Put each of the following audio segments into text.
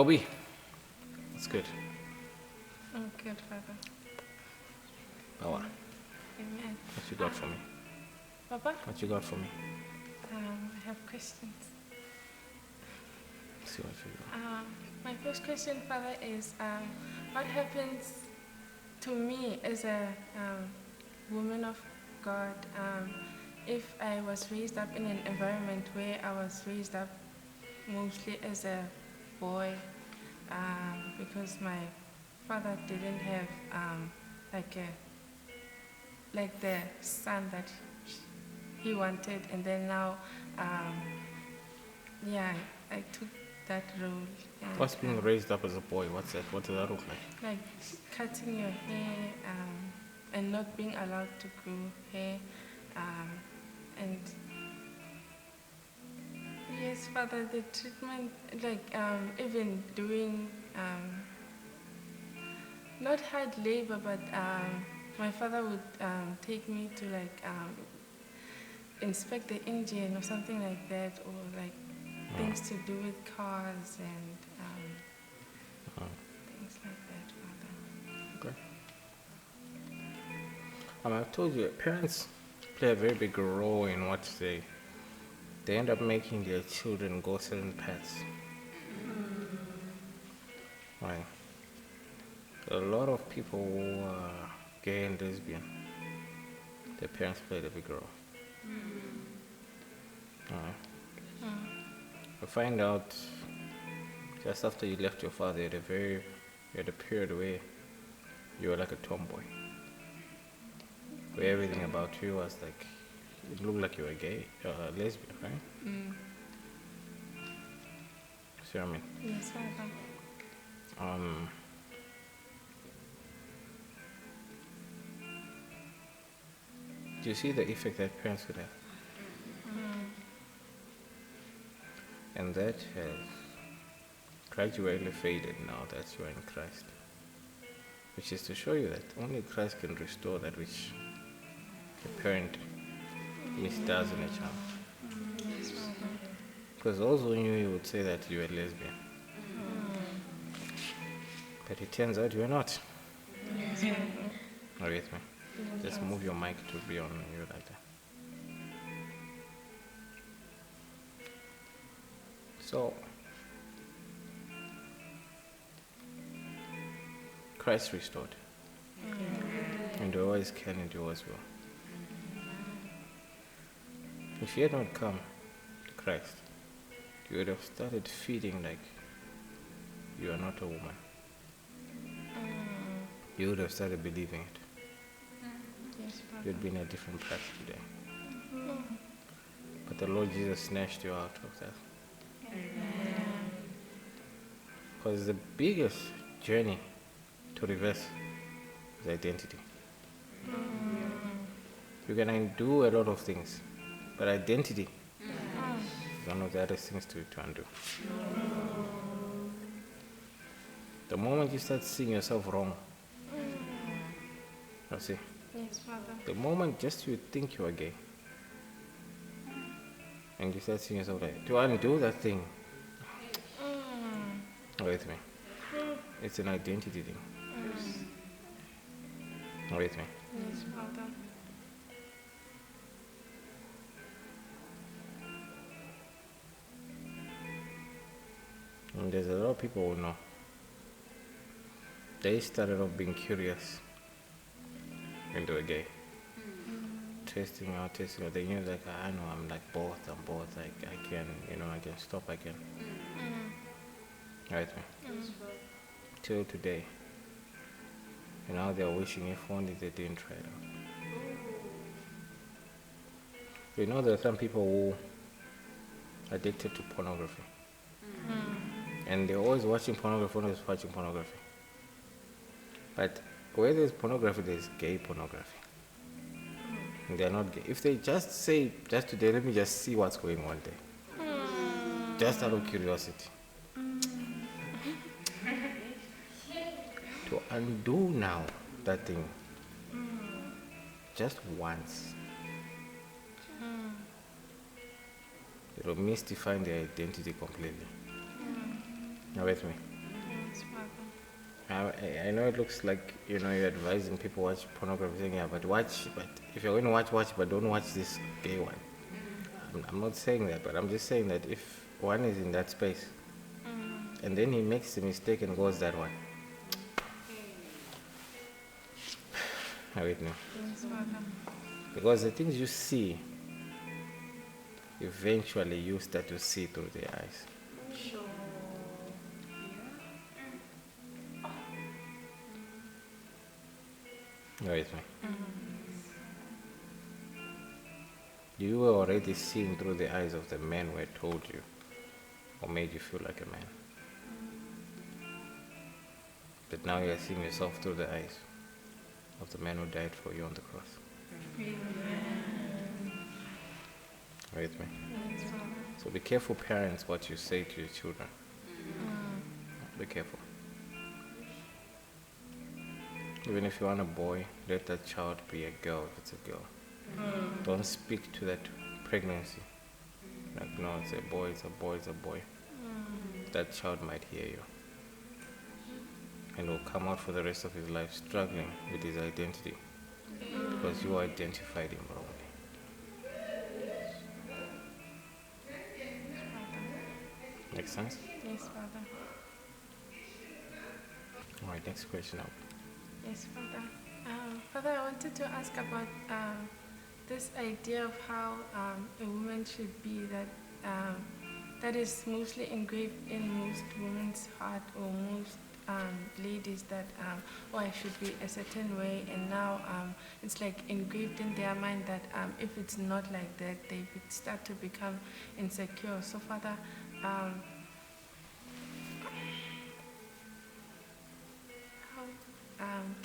Tobey, that's good. I'm good, Father. Power. Amen. What you got for me? Papa, What you got for me? I have questions. See what you got. My first question, Father, is what happens to me as a woman of God if I was raised up in an environment where I was raised up mostly as a boy because my father didn't have like the son that he wanted, and then now I took that role. And, What's being raised up as a boy? What's that? What does that look like? like cutting your hair and not being allowed to grow hair, and yes, Father, the treatment, like even doing not hard labor, but my father would take me to inspect the engine or something like that, or like things to do with cars and things like that, Father. Okay. I've told you, parents play a very big role in what they end up making their children go certain paths. Right. A lot of people who are gay and lesbian, their parents played a big role. Right. I find out just after you left your father, you had a period where you were like a tomboy, where everything about you was like, it looked like you were gay, lesbian, right? See what I mean? Yes, Father. Do you see the effect that parents could have? And that has gradually faded now that you are in Christ. Which is to show you that only Christ can restore that which a parent misdoes in a child. Yes, Father. Because those who knew you would say that you were lesbian. But it turns out you are not. Yes, Father. Are you with me? Just move your mic to be on you like that. So, Christ restored. And you always can and you always will. If you had not come to Christ, you would have started feeling like you are not a woman. You would have started believing it. Yes, Father. You'd be in a different path today. But the Lord Jesus snatched you out of that. Because the biggest journey to reverse is identity. You can undo a lot of things, but identity is one of the hardest things to undo. The moment you start seeing yourself wrong, you see, Yes, Father. the moment just you think you are gay, and you start seeing yourself like, do I undo that thing? With me. It's an identity thing. With me. Yes, Father. And there's a lot of people who know. They started off being curious when they were gay. Testing out. They knew like, I know I'm like both, like I can, I can stop, I can. Right me? Till today. And now they're wishing if only they didn't try it out. You know there are some people who are addicted to pornography. And they're always watching pornography. But where there's pornography, there's gay pornography. And they're not gay. If they just say, just today, let me just see what's going on there. Just out of curiosity. To undo now that thing, just once, it will mystify their identity completely. Now with me? I know it looks like, you're advising people watch pornography, saying, yeah, but watch, but if you're going to watch, but don't watch this gay one. I'm not saying that, but I'm just saying that if one is in that space, and then he makes the mistake and goes that one. Wait, no. Yes, Father. Because the things you see, eventually you start to see through their eyes. Wait, no. You were already seeing through the eyes of the men who had told you or made you feel like a man. But now you are seeing yourself through the eyes of the man who died for you on the cross. With me. So be careful, parents, what you say to your children. Be careful. Even if you want a boy, let that child be a girl if it's a girl. Don't speak to that pregnancy. Like, no, it's a boy, it's a boy, it's a boy. That child might hear you. And will come out for the rest of his life struggling with his identity. Because you identified him wrongly. Make sense? Yes, Father. Alright, next question now. Yes, Father. Father, I wanted to ask about this idea of how a woman should be, that is mostly engraved in most women's heart, or most ladies, that I should be a certain way, and now it's like engraved in their mind that if it's not like that, they would start to become insecure. So, Father, how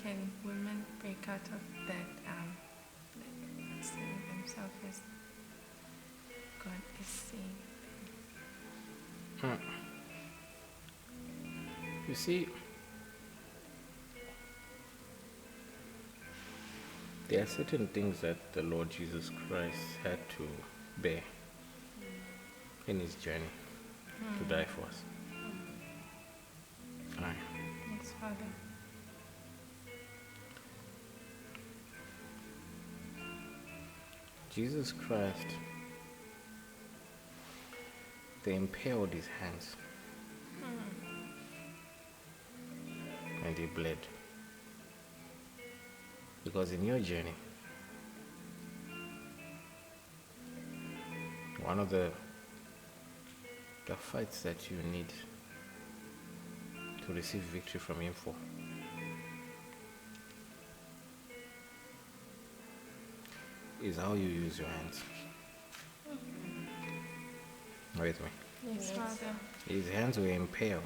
can women break out of that, like seeing themselves as God is seeing them? You see, there are certain things that the Lord Jesus Christ had to bear in his journey to die for us. Right. Yes, Father. Jesus Christ, they impaled his hands and he bled. Because in your journey, one of the fights that you need to receive victory from him for is how you use your hands. With me. Yes, Father. His hands were impaled,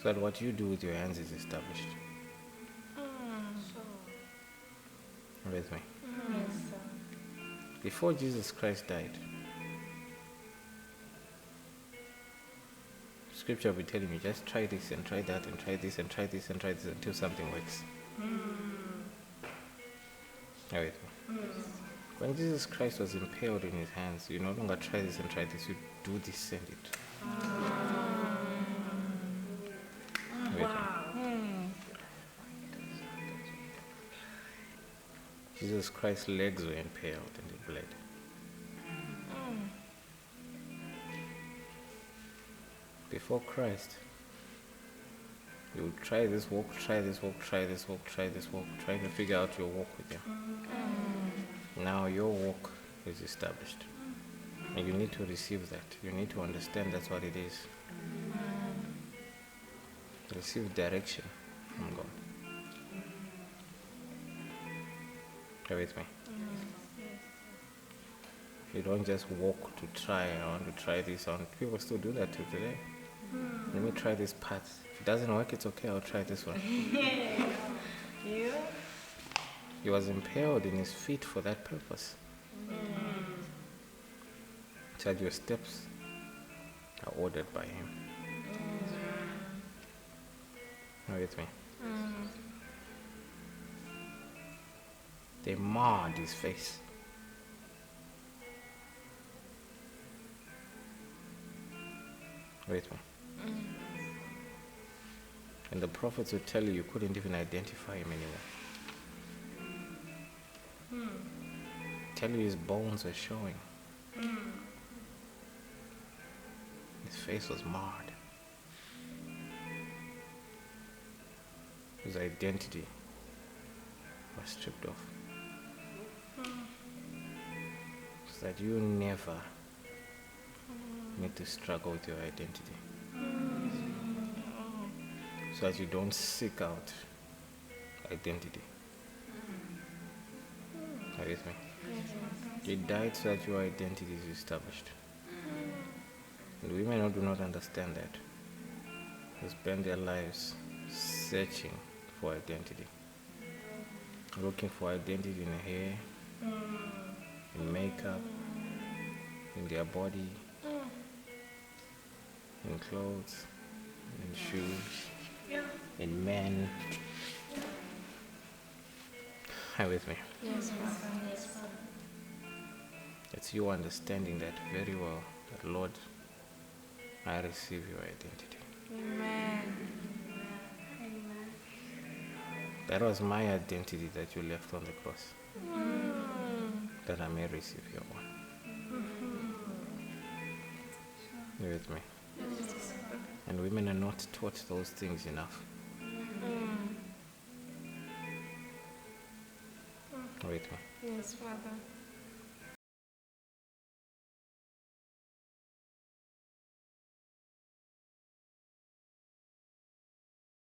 so that what you do with your hands is established. With me. Before Jesus Christ died, Scripture will be telling you, just try this and try that and try this and try this and try this until something works. With me. When Jesus Christ was impaled in his hands, you no longer try this and try this, you do this and it. Jesus Christ's legs were impaled and he bled. Before Christ, you would try this walk, try this walk, try this walk, try this walk, trying to figure out your walk with him. Now your walk is established. And you need to receive that. You need to understand that's what it is. Receive direction from God. Are you with me? You don't just walk to try. I want to try this on. People still do that till today. Let me try this path. If it doesn't work, it's okay. I'll try this one. He was impaled in his feet for that purpose. So that your steps are ordered by him. Are you with me? They marred his face. With me. And the prophets would tell you couldn't even identify him anymore. Tell you his bones were showing. His face was marred. His identity was stripped off. So that you never need to struggle with your identity. So that you don't seek out identity. Are you with me? He died so that your identity is established. And women do not understand that. They spend their lives searching for identity. Looking for identity in hair, in makeup, in their body, in clothes, in shoes, in men. Are you with me? Yes, Father. Yes, Father. It's you understanding that very well, that Lord, I receive your identity. Amen. That was my identity that you left on the cross. That I may receive your one. You with me? And women are not taught those things enough. With me? Yes, Father.